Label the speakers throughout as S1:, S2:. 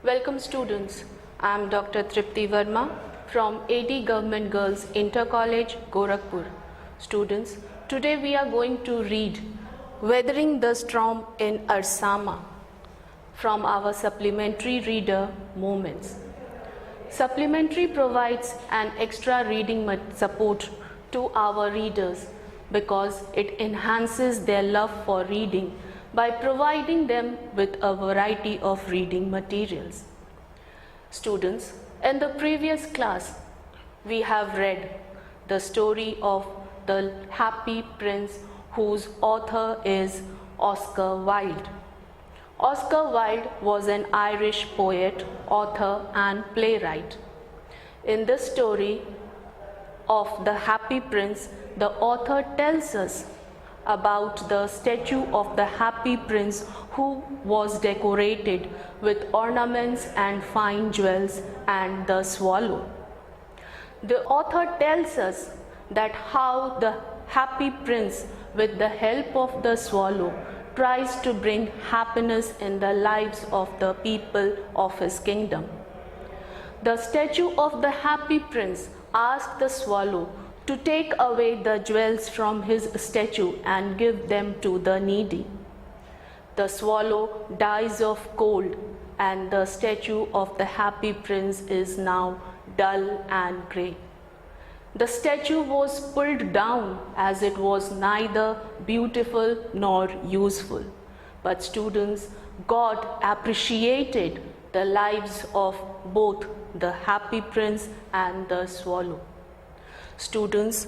S1: Welcome students, I am Dr. Tripti Verma from AD Government Girls Inter College, Gorakhpur. Students, today we are going to read Weathering the Storm in Ersama from our supplementary reader Moments. Supplementary provides an extra reading support to our readers because it enhances their love for reading by providing them with a variety of reading materials. Students, in the previous class, we have read the story of the Happy Prince whose author is Oscar Wilde. Oscar Wilde was an Irish poet, author and playwright. In this story of the Happy Prince, the author tells us about the statue of the Happy Prince who was decorated with ornaments and fine jewels and the swallow. The author tells us that how the Happy Prince, with the help of the swallow, tries to bring happiness in the lives of the people of his kingdom. The statue of the Happy Prince asks the swallow to take away the jewels from his statue and give them to the needy. The swallow dies of cold and the statue of the Happy Prince is now dull and grey. The statue was pulled down as it was neither beautiful nor useful. But students, God appreciated the lives of both the Happy Prince and the swallow. Students,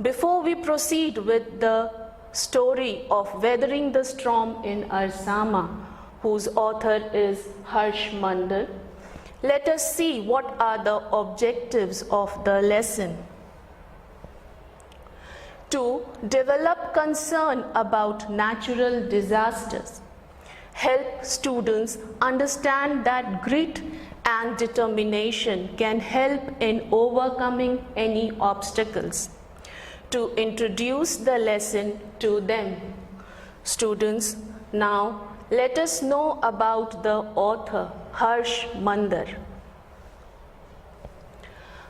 S1: before we proceed with the story of Weathering the Storm in Ersama, whose author is Harsh Mandal, let us see what are the objectives of the lesson. To develop concern about natural disasters, help students understand that grit and determination can help in overcoming any obstacles. To introduce the lesson to them. Students, now let us know about the author, Harsh Mandal.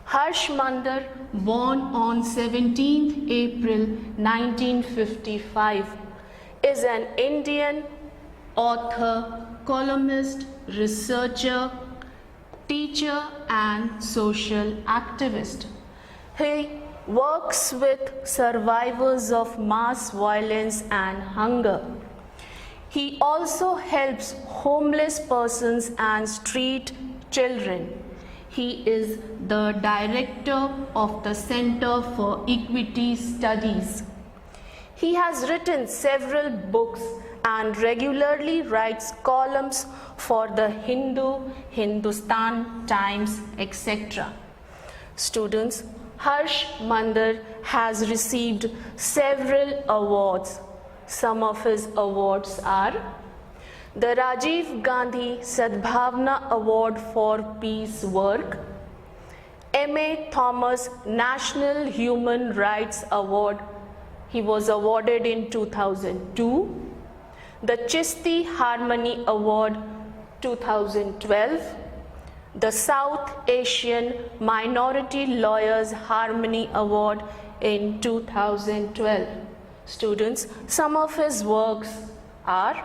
S1: Harsh Mandal, born on 17th April 1955, is an Indian author, columnist, researcher, teacher and social activist. He works with survivors of mass violence and hunger. He also helps homeless persons and street children. He is the director of the Center for Equity Studies. He has written several books and regularly writes columns for the Hindu, Hindustan Times, etc. Students, Harsh Mandal has received several awards. Some of his awards are the Rajiv Gandhi Sadbhavna Award for Peace Work, M.A. Thomas National Human Rights Award. He was awarded in 2002. The Chishti Harmony Award 2012, the South Asian Minority Lawyers Harmony Award in 2012. Students, some of his works are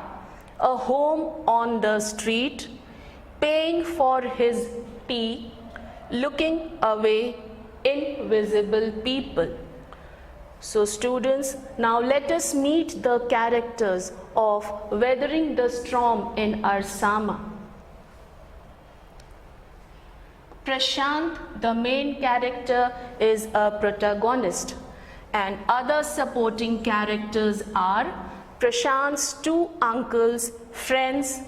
S1: A Home on the Street, Paying for His Tea, Looking Away, Invisible People. So students, now let us meet the characters of Weathering the Storm in Ersama. Prashanth, the main character, is a protagonist, and other supporting characters are Prashanth's two uncles, friends,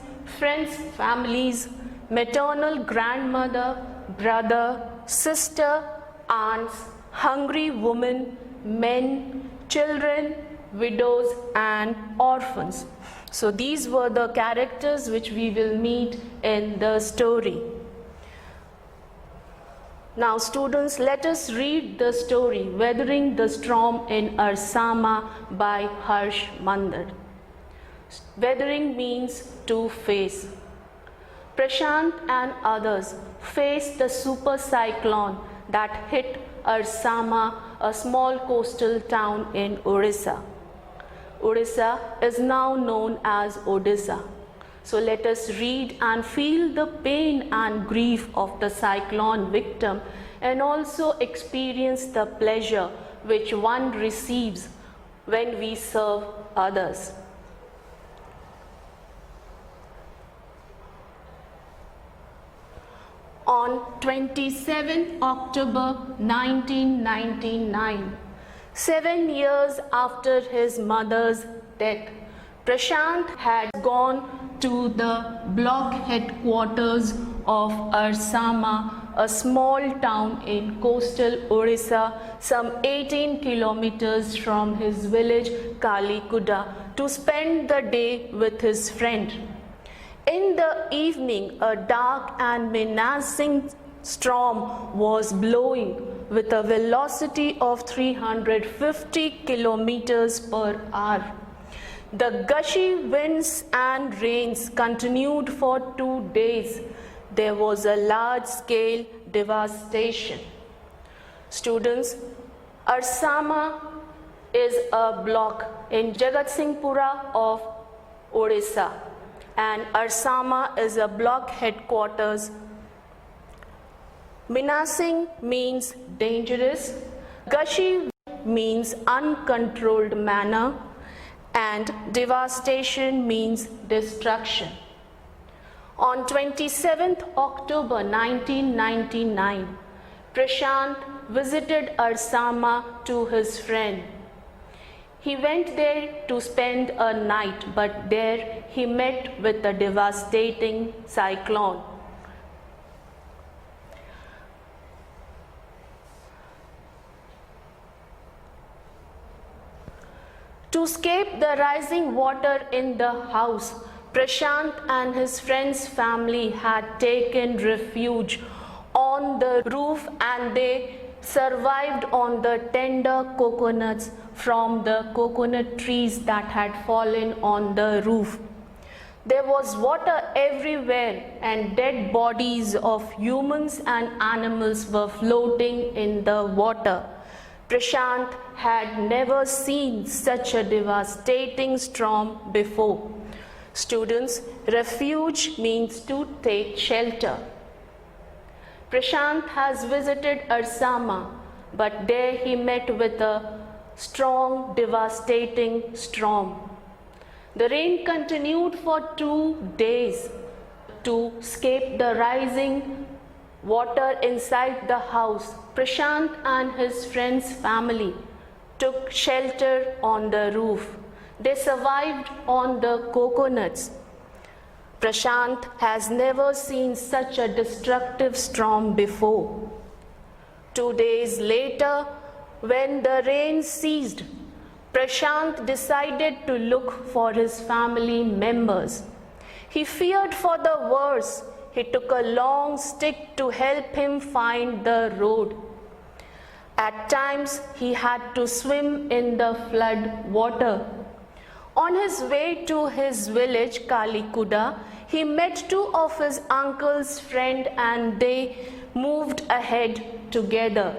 S1: families, maternal grandmother, brother, sister, aunts, hungry women, men, children, widows and orphans. So these were the characters which we will meet in the story. Now students, let us read the story Weathering the Storm in Ersama by Harsh Mandal. Weathering means to face. Prashanth and others faced the super cyclone that hit Ersama, a small coastal town in Orissa. Orissa is now known as Odisha. So let us read and feel the pain and grief of the cyclone victim and also experience the pleasure which one receives when we serve others. On 27 October 1999, 7 years after his mother's death, Prashanth had gone to the block headquarters of Ersama, a small town in coastal Orissa, some 18 kilometers from his village Kalikuda, to spend the day with his friend. In the evening, a dark and menacing storm was blowing with a velocity of 350 kilometers per hour. The gushy winds and rains continued for 2 days. There was a large-scale devastation. Students, Ersama is a block in Jagatsinghpura of Odisha, and Ersama is a block headquarters. Menacing means dangerous, gushy means uncontrolled manner, and devastation means destruction. On 27th October 1999, Prashanth visited Ersama to his friend. He went there to spend a night, but there he met with a devastating cyclone. To escape the rising water in the house, Prashanth and his friend's family had taken refuge on the roof, and they survived on the tender coconuts from the coconut trees that had fallen on the roof. There was water everywhere, and dead bodies of humans and animals were floating in the water. Prashanth had never seen such a devastating storm before. Students, refuge means to take shelter. Prashanth has visited Ersama, but there he met with a strong, devastating storm. The rain continued for 2 days. To escape the rising water inside the house, Prashanth and his friend's family took shelter on the roof. They survived on the coconuts. Prashanth has never seen such a destructive storm before. 2 days later, when the rain ceased, Prashanth decided to look for his family members. He feared for the worst. He took a long stick to help him find the road. At times, he had to swim in the flood water. On his way to his village, Kalikuda, he met 2 of his uncle's friends, and they moved ahead together.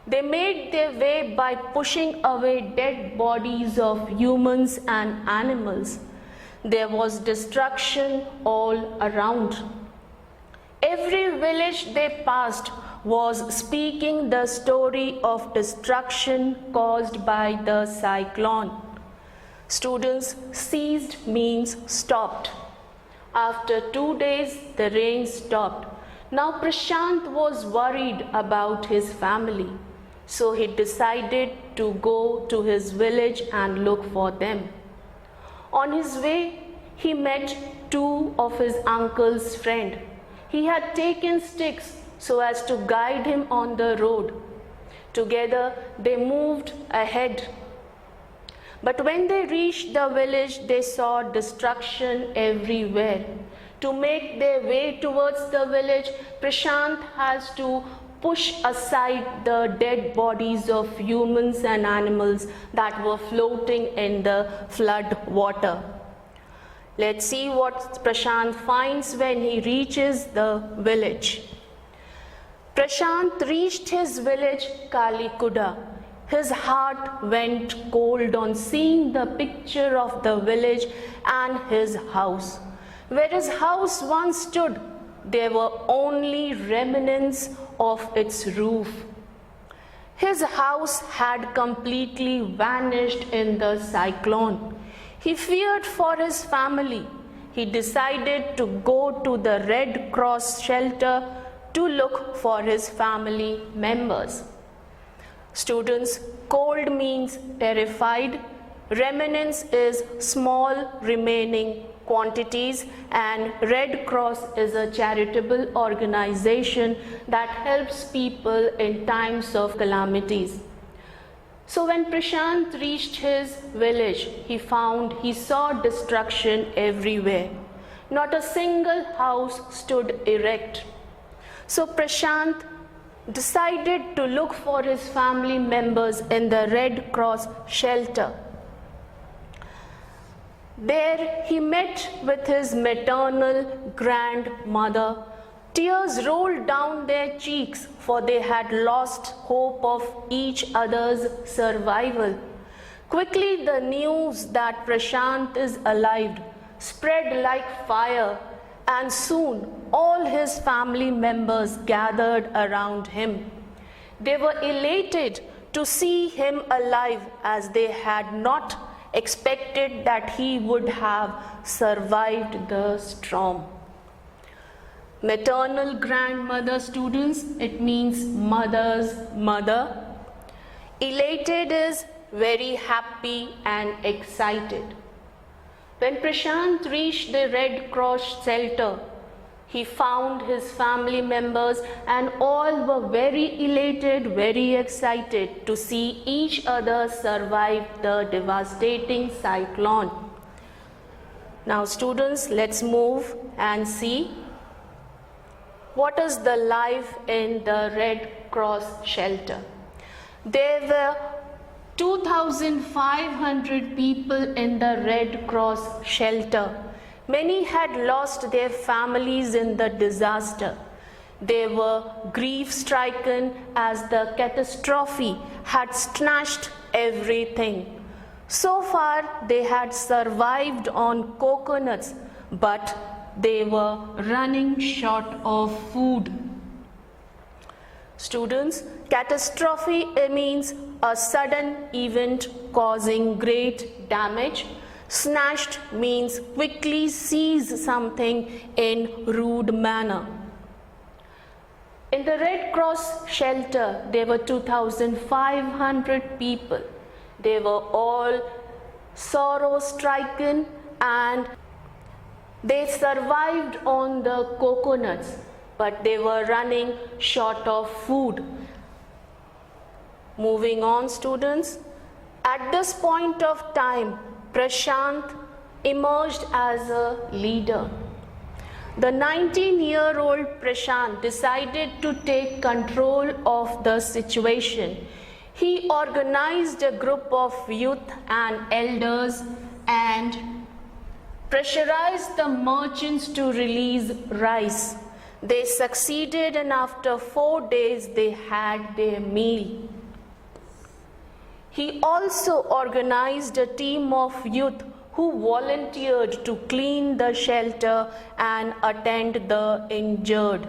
S1: They made their way by pushing away dead bodies of humans and animals. There was destruction all around. Every village they passed was speaking the story of destruction caused by the cyclone. Students, ceased means stopped. After 2 days, the rain stopped. Now Prashanth was worried about his family, so he decided to go to his village and look for them. On his way, he met 2 of his uncle's friends. He had taken sticks so as to guide him on the road. Together, they moved ahead. But when they reached the village, they saw destruction everywhere. To make their way towards the village, Prashanth has to push aside the dead bodies of humans and animals that were floating in the flood water. Let's see what Prashanth finds when he reaches the village. Prashanth reached his village, Kalikuda. His heart went cold on seeing the picture of the village and his house. Where his house once stood, there were only remnants of its roof. His house had completely vanished in the cyclone. He feared for his family. He decided to go to the Red Cross shelter to look for his family members. Students, cold means terrified. Remnants is small remaining quantities, and Red Cross is a charitable organization that helps people in times of calamities. So when Prashanth reached his village, he saw destruction everywhere. Not a single house stood erect. So Prashanth decided to look for his family members in the Red Cross shelter. There he met with his maternal grandmother. Tears rolled down their cheeks, for they had lost hope of each other's survival. Quickly the news that Prashanth is alive spread like fire, and soon all his family members gathered around him. They were elated to see him alive, as they had not expected that he would have survived the storm. Maternal grandmother, students, it means mother's mother. Elated is very happy and excited. When Prashanth reached the Red Cross shelter, he found his family members, and all were very elated, very excited to see each other survive the devastating cyclone. Now students, let's move and see what is the life in the Red Cross shelter. There were 2,500 people in the Red Cross shelter. Many had lost their families in the disaster. They were grief-stricken as the catastrophe had snatched everything. So far, they had survived on coconuts, but they were running short of food. Students, catastrophe means a sudden event causing great damage. Snatched means quickly seize something in rude manner. In the Red Cross shelter, there were 2,500 people. They were all sorrow-stricken, and they survived on the coconuts, but they were running short of food. Moving on, students. At this point of time, Prashanth emerged as a leader. The 19-year-old Prashanth decided to take control of the situation. He organized a group of youth and elders and pressurized the merchants to release rice. They succeeded, and after 4 days they had their meal. He also organized a team of youth who volunteered to clean the shelter and attend the injured.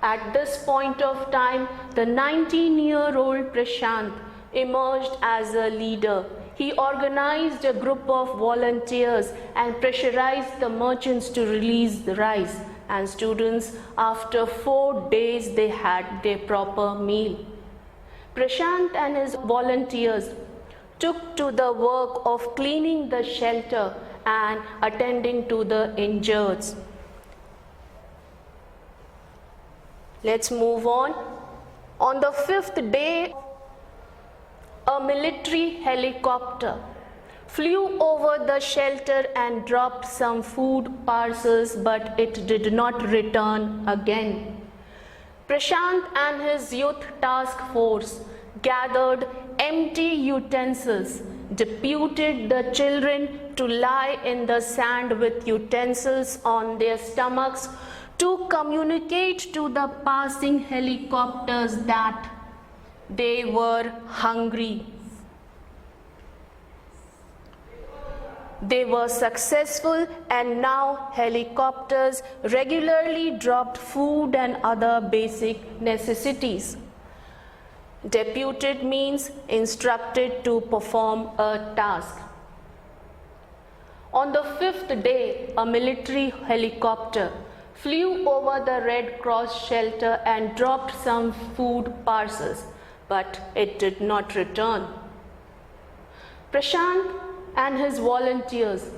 S1: At this point of time, the 19-year-old Prashanth emerged as a leader. He organized a group of volunteers and pressurized the merchants to release the rice. And students, after 4 days, they had their proper meal. Prashanth and his volunteers took to the work of cleaning the shelter and attending to the injured. Let's move on. On the 5th day, a military helicopter flew over the shelter and dropped some food parcels, but it did not return again. Prashanth and his youth task force gathered empty utensils, deputed the children to lie in the sand with utensils on their stomachs to communicate to the passing helicopters that they were hungry. They were successful, and now helicopters regularly dropped food and other basic necessities. Deputed means instructed to perform a task. On the 5th day, a military helicopter flew over the Red Cross shelter and dropped some food parcels, but it did not return. Prashanth and his volunteers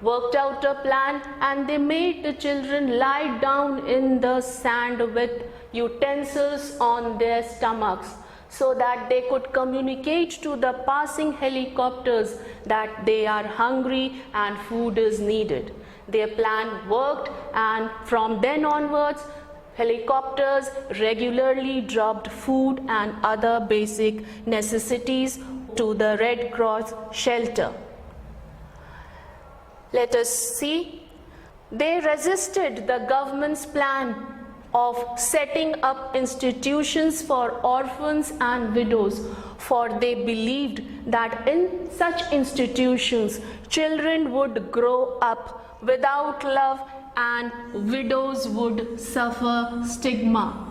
S1: worked out a plan, and they made the children lie down in the sand with utensils on their stomachs so that they could communicate to the passing helicopters that they are hungry and food is needed. Their plan worked, and from then onwards, helicopters regularly dropped food and other basic necessities to the Red Cross shelter. Let us see. They resisted the government's plan of setting up institutions for orphans and widows, for they believed that in such institutions children would grow up without love and widows would suffer stigma.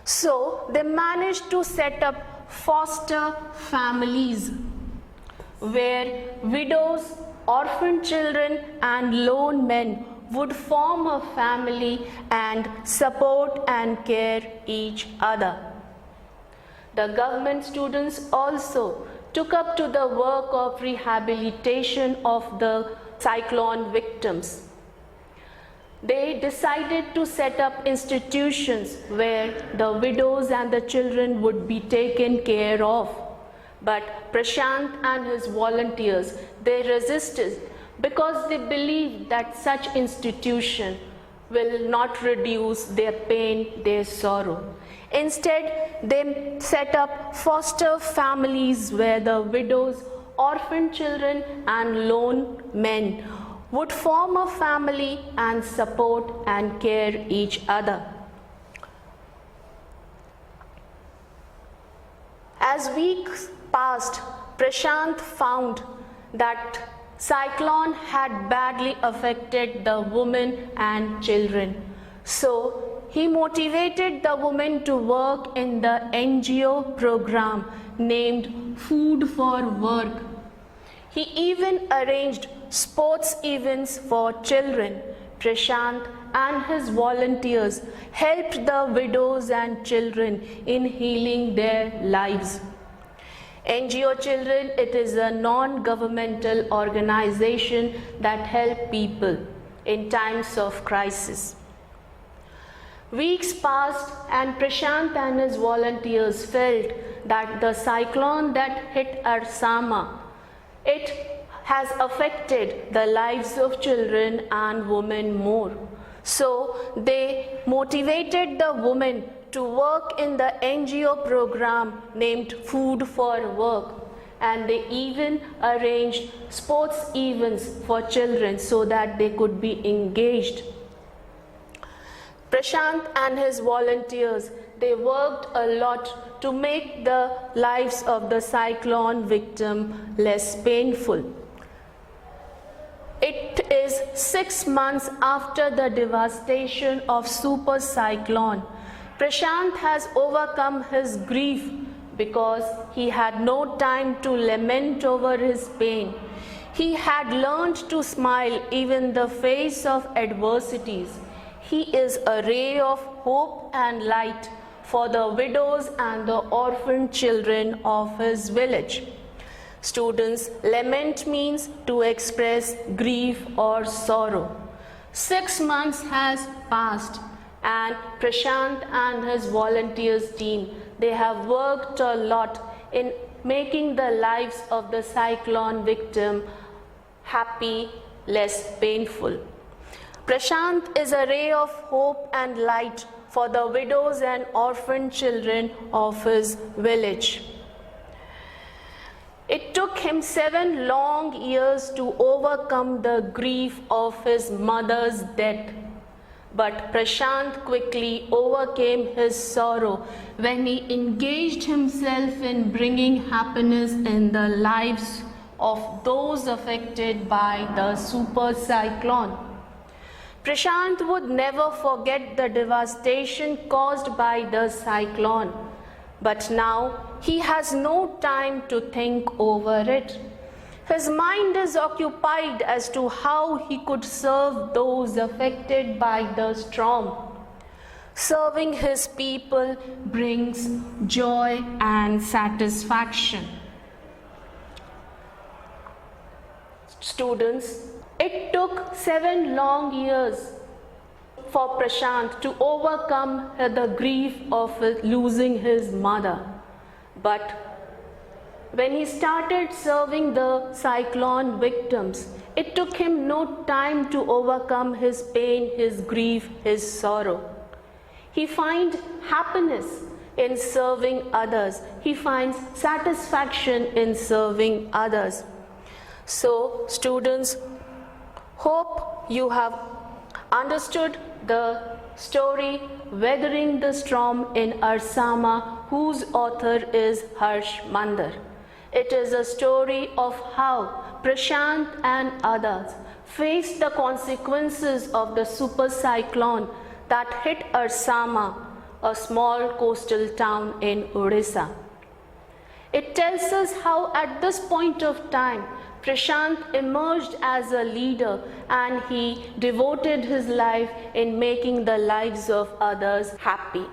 S1: So they managed to set up foster families where widows, orphan children and lone men would form a family and support and care each other. The government students also took up to the work of rehabilitation of the cyclone victims. They decided to set up institutions where the widows and the children would be taken care of. But Prashanth and his volunteers, they resisted because they believed that such institution will not reduce their pain, their sorrow. Instead, they set up foster families where the widows, orphan children and lone men would form a family and support and care each other. As weeks passed, Prashanth found that cyclone had badly affected the women and children. So he motivated the women to work in the NGO program named Food for Work. He even arranged sports events for children. Prashanth and his volunteers helped the widows and children in healing their lives. NGO Children, it is a non-governmental organization that helps people in times of crisis. Weeks passed, and Prashanth and his volunteers felt that the cyclone that hit Ersama, it has affected the lives of children and women more. So they motivated the women to work in the NGO program named Food for Work, and they even arranged sports events for children so that they could be engaged. Prashanth and his volunteers, they worked a lot to make the lives of the cyclone victim less painful. It is 6 months after the devastation of super cyclone. Prashanth has overcome his grief because he had no time to lament over his pain. He had learned to smile even in the face of adversities. He is a ray of hope and light for the widows and the orphan children of his village. Students, lament means to express grief or sorrow. 6 months has passed, and Prashanth and his volunteers team, they have worked a lot in making the lives of the cyclone victim happy, less painful. Prashanth is a ray of hope and light for the widows and orphan children of his village. It took him 7 long years to overcome the grief of his mother's death. But Prashanth quickly overcame his sorrow when he engaged himself in bringing happiness in the lives of those affected by the super cyclone. Prashanth would never forget the devastation caused by the cyclone, but now he has no time to think over it. His mind is occupied as to how he could serve those affected by the storm. Serving his people brings joy and satisfaction. Students, it took 7 long years for Prashanth to overcome the grief of losing his mother. But when he started serving the cyclone victims, it took him no time to overcome his pain, his grief, his sorrow. He finds happiness in serving others. He finds satisfaction in serving others. So, students, hope you have understood the story Weathering the Storm in Ersama, whose author is Harsh Mandar. It is a story of how Prashanth and others faced the consequences of the super cyclone that hit Ersama, a small coastal town in Odisha. It tells us how at this point of time Prashanth emerged as a leader and he devoted his life in making the lives of others happy.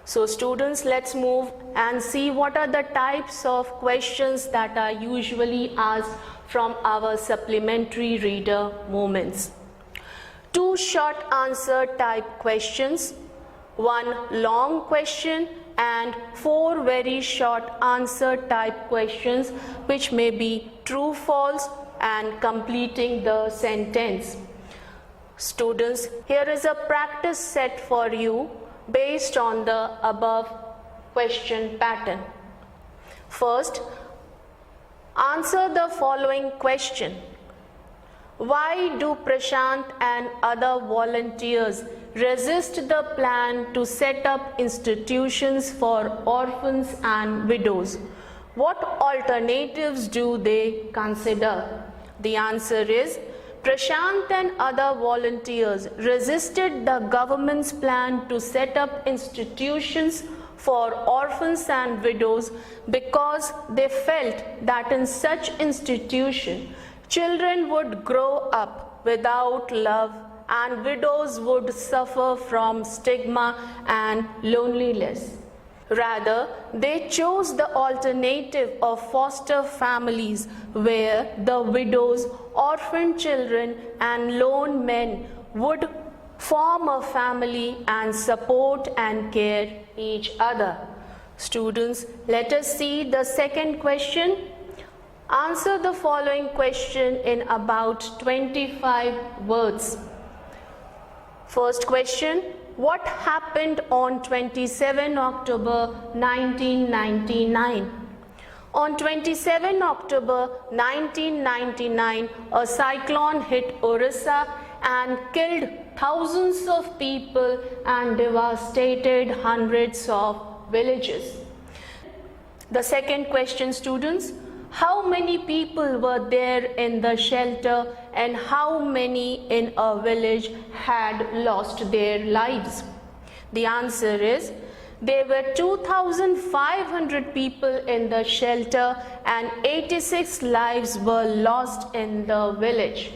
S1: So students, let's move and see what are the types of questions that are usually asked from our supplementary reader moments. 2 short answer type questions, 1 long question, and 4 very short answer type questions which may be true, false and completing the sentence. Students, here is a practice set for you based on the above question pattern. First, answer the following question. Why do Prashanth and other volunteers resist the plan to set up institutions for orphans and widows? What alternatives do they consider? The answer is, Prashanth and other volunteers resisted the government's plan to set up institutions for orphans and widows because they felt that in such institution, children would grow up without love and widows would suffer from stigma and loneliness. Rather, they chose the alternative of foster families where the widows, orphan children and lone men would form a family and support and care each other. Students, let us see the second question. Answer the following question in about 25 words. First question, what happened on 27 October 1999? On 27 October 1999, a cyclone hit Odisha and killed thousands of people and devastated hundreds of villages. The second question, students, how many people were there in the shelter and how many in a village had lost their lives? The answer is, there were 2,500 people in the shelter and 86 lives were lost in the village.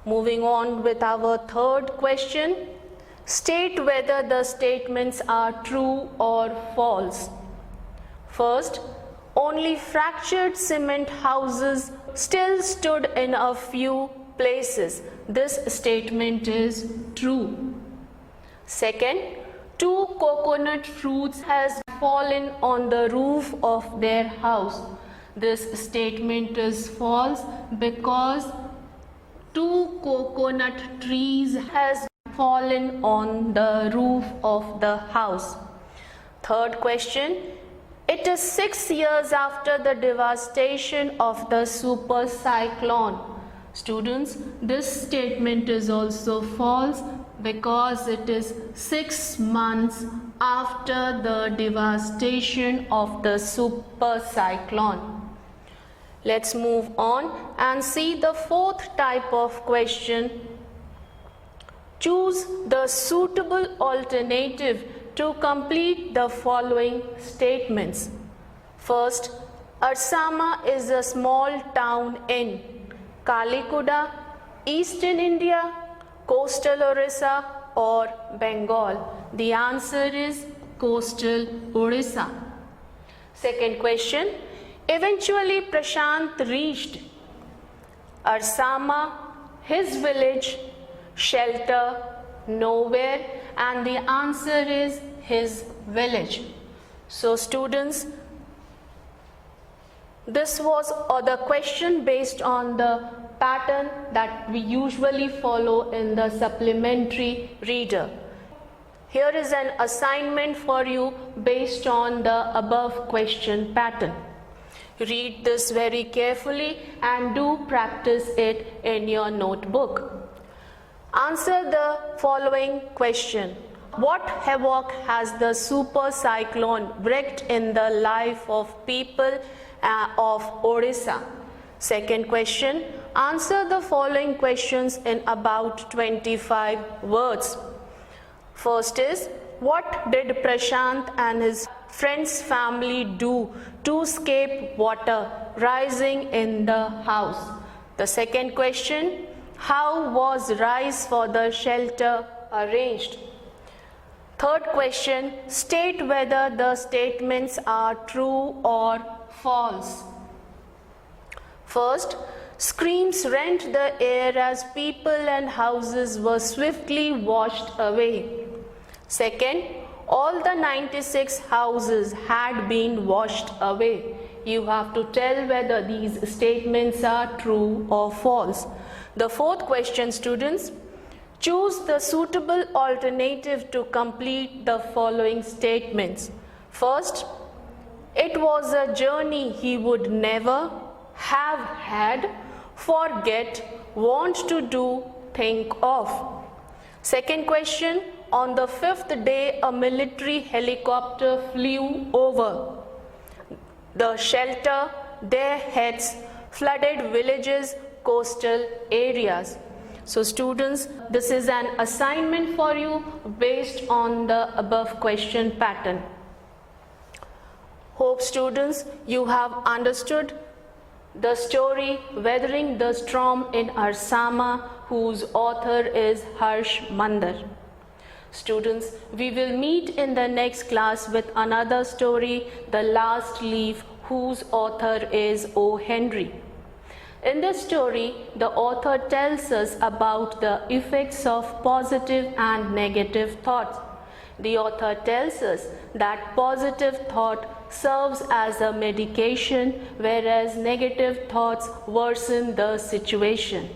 S1: Moving on with our third question, state whether the statements are true or false. First, only fractured cement houses still stood in a few places. This statement is true. Second, 2 coconut fruits has fallen on the roof of their house. This statement is false because 2 coconut trees has fallen on the roof of the house. Third question, It is 6 years after the devastation of the super cyclone. Students, this statement is also false because it is 6 months after the devastation of the super cyclone. Let's move on and see the fourth type of question. Choose the suitable alternative to complete the following statements. First, Ersama is a small town in Kalikuda, Eastern India, Coastal Orissa or Bengal. The answer is Coastal Orissa. Second question, eventually Prashanth reached Ersama, his village, shelter, nowhere, and the answer is his village. So students, this was the question based on the pattern that we usually follow in the supplementary reader. Here is an assignment for you based on the above question pattern. Read this very carefully and do practice it in your notebook. Answer the following question. What havoc has the super cyclone wreaked in the life of people of Odisha? Second question. Answer the following questions in about 25 words. First is, what did Prashanth and his friend's family do to escape water rising in the house? The second question, how was rice for the shelter arranged? Third question, state whether the statements are true or false. First, screams rent the air as people and houses were swiftly washed away. Second, all the 96 houses had been washed away. You have to tell whether these statements are true or false. The fourth question, students, choose the suitable alternative to complete the following statements. First, it was a journey he would never have had, forget, want to do, think of. Second question, on the fifth day, a military helicopter flew over the shelter, their heads, flooded villages, coastal areas. So students, this is an assignment for you based on the above question pattern. Hope students, you have understood the story Weathering the Storm in Ersama, whose author is Harsh Mandar. Students, we will meet in the next class with another story, The Last Leaf, whose author is O. Henry. In this story, the author tells us about the effects of positive and negative thoughts. The author tells us that positive thought serves as a medication, whereas negative thoughts worsen the situation.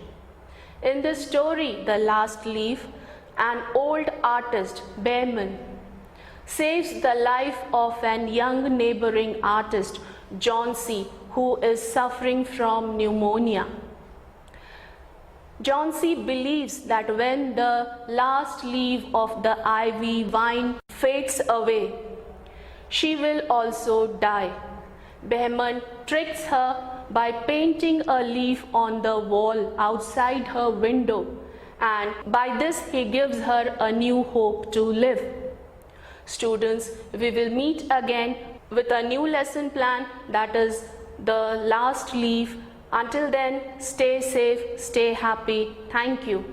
S1: In this story, The Last Leaf, an old artist, Behrman, saves the life of an young neighboring artist, John C., who is suffering from pneumonia. John C. believes that when the last leaf of the ivy vine fades away, she will also die. Behrman tricks her by painting a leaf on the wall outside her window, and by this he gives her a new hope to live. Students, we will meet again with a new lesson plan, that is The Last Leaf. Until then, stay safe, stay happy. Thank you.